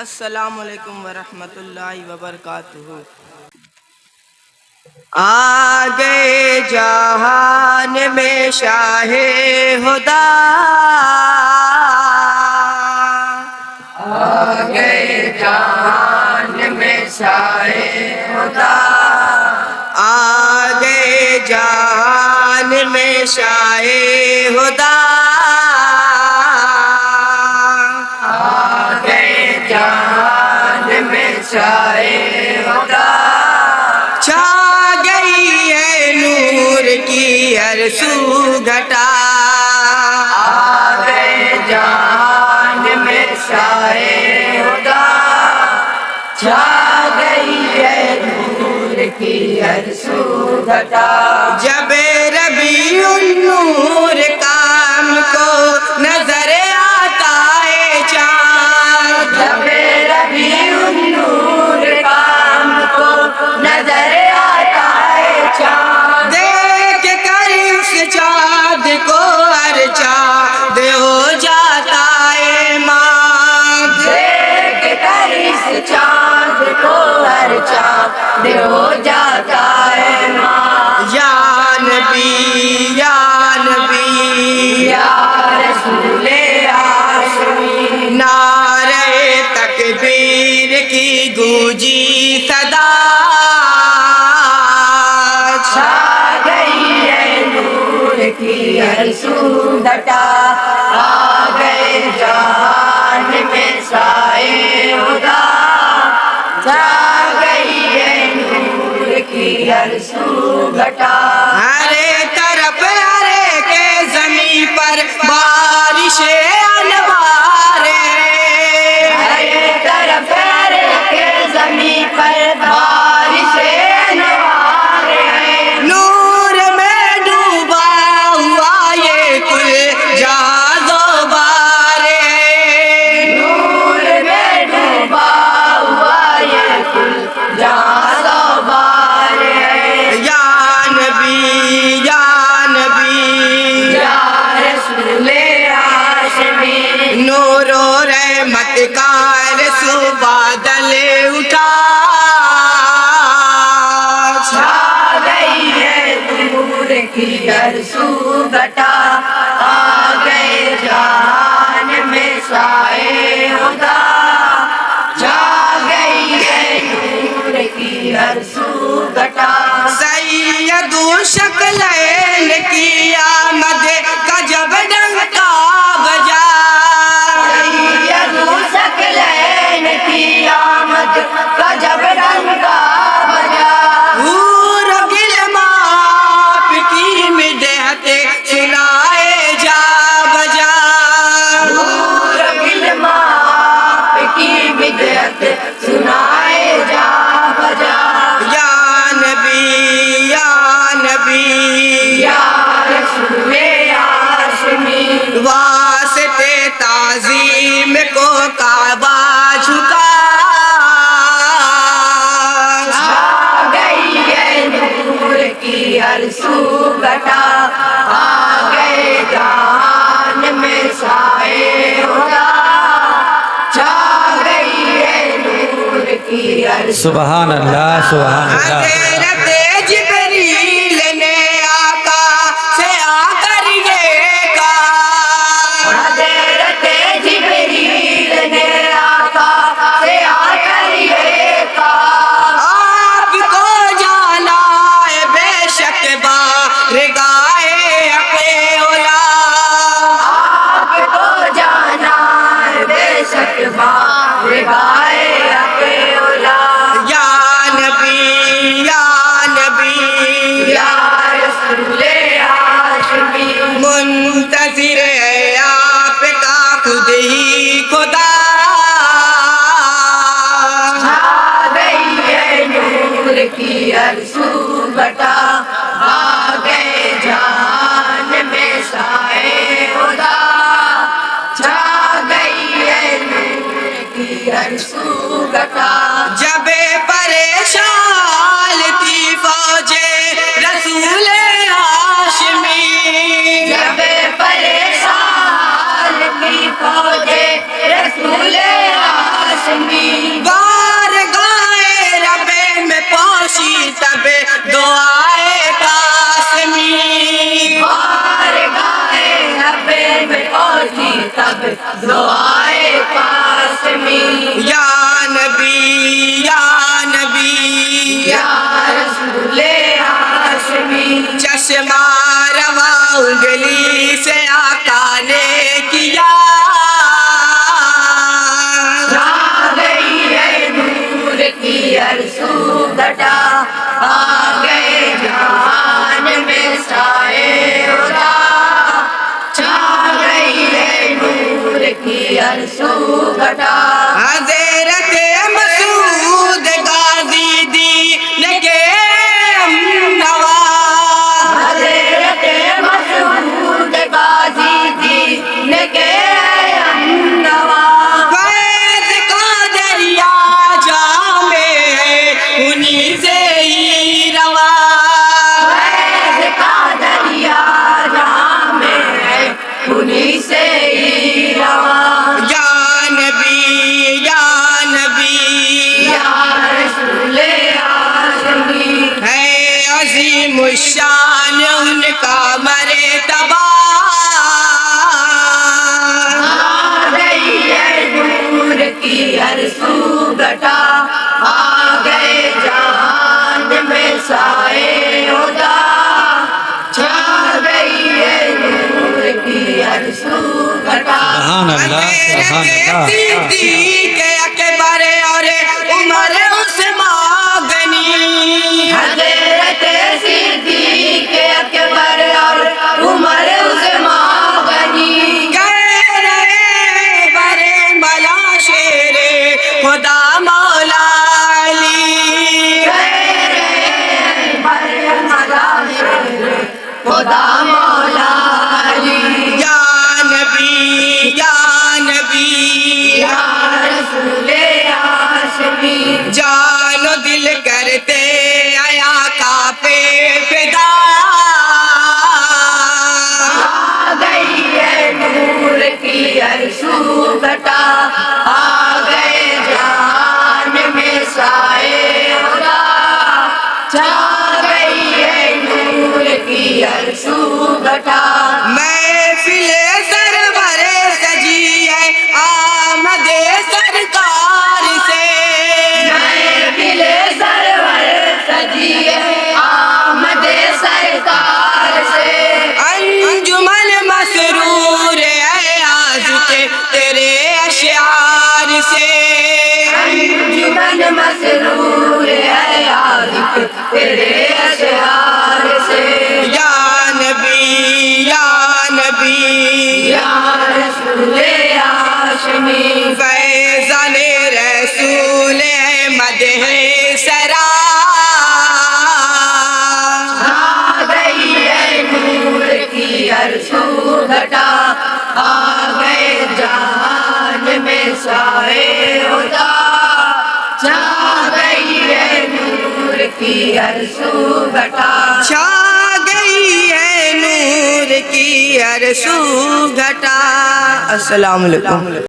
السلام علیکم ورحمۃ اللہ وبرکاتہ۔ آ گئے جہان میں شاہ خدا، آ گئے جہان میں شاہ خدا، آ گئے جہان میں شاہ خدا، آ گئے جہان میں شاہ خدا، چھا گئی ہے نور کی ہر سو گھٹا، آ گئے جہان میں شاہ خدا، چھا گئی ہے نور کی ہر سو گھٹا، جب ربیع النور کام کو نظر آتا ہے چاند، جب ربیع النور کام کو نظر آتا ہے چاند، دیکھ کر اس چاند کو ہر چاند ہو جاتا ہے ماند، دیکھ کر اس چاند کو ہر چاند ہو جاتا ہے ماند، یا نبی یا نبی یا رسول ہاشمی، نعرہ تکبیر کی گونجی صدا، چھا گئی ہے نور کی ہر سو گھٹا، آ گئے جہان میں شاہ خدا، چھا گئی ہے نور کی ہر سو گھٹا، ہر طرف ہر ایک زمین پر بارش انوار ہے، ہر طرف ہر ایک زمین پر بارش انوار ہے، نور میں ڈوبا ہوا یہ کل جہاں و بار ہے، نور میں ڈوبا ہوا یہ کل جہاں و بار ہے، یا نبی یا نبی یا رسول ہاشمی، نور و رحمت کا رسو بادل اٹھا، چھا گئی ہے نور کی ہر سو گھٹا، آ گئے جہان میں شاہ خدا، چھا گئی ہے نور کی ہر سو گھٹا، سید شکلین کی آمد کا جب ڈنکا بجا، سید شکلین کی آمد کا جب ڈنکا بجا، حور و غلمان آپ کی مدحت سنائے جا بجا، حور و غلمان آپ کی مدحت سنائے جا بجا، یا نبی یا نبی یا رسول ہاشمی، واسطے تعظیم کو کعبہ جھکا، چھا گئی ہے نور کی ہر سو گھٹا، آ گئے جہان میں شاہ خدا، چھا گئی ہے نور کی ہر سو، سبحان اللہ سبحان اللہ۔ حضرت جبریل نے آقا سے آ کر یہ کہا، حضرت جبریل نے آقا سے آ کر یہ کہا، آپ کو جانا ہے بے شک بارگاہ حق اولا، آپ کو جانا ہے بے شک بارگاہ حق اولا، یا نبی یا تب دعائے قاسمی یا نبی یا نبی یا رسول ہاشمی چشمہ روا انگلی سے آقا نے کیا آ گئی ہے نور کی ارسو گھٹا آ گئے جہان میں سائے خدا چھا گئی ہے نور کی ارسو گھٹا حضرت مسعود غازی دین کے نوا حضرت مسعود غازی دین کے ہمنوا فیض کا دریا جام ہے انہی سے ہی روا فیض کا دریا جہاں میں ہے انہی سے ہی رواں یا نبی یا نبی یا رسول ہاشمی ہے عظیم الشان ان کا مرتبہ آ گئی ہے نور کی ارسو گھٹا آ گئے جہان میں سائے خدا چھا گئی ہے نور کی ارسو گھٹا سبحان اللہ سبحان اللہ صدیق اکبر اور عمر عثمان غنی حضرت صدیق اکبر اور عمر عثمان غنی کہہ رہے برے ملا شیر خدا مولا علی خدا مولا علی یا نبی یا نبی یا رسول ہاشمی جان و دل کرتے آیا کا پہ فدا آ گئی ہے نور کی ارسو گھٹا آ گئے جہان میں سائے خدا چھا گئی ہے نور کی ارسو گھٹا محفل سرور سجی ہے آمد سرکار سے محفل سرور سجی ہے آمد سرکار سے انجمن مسرور ہے آج کے تیرے اشعار سے انجمن مسرور ہے آج تیرے اشعار سے یا نبی یا نبی یا رسول ہاشمی فیضان رسول مدح سرا آ گئی ہے نور کی ارسو گھٹا آ گئے جہان میں سائے خدا چھا گئی ہے نور کی ارسو گھٹا چھا گئی ہے نور کی ارسو گھٹا السلام علیکم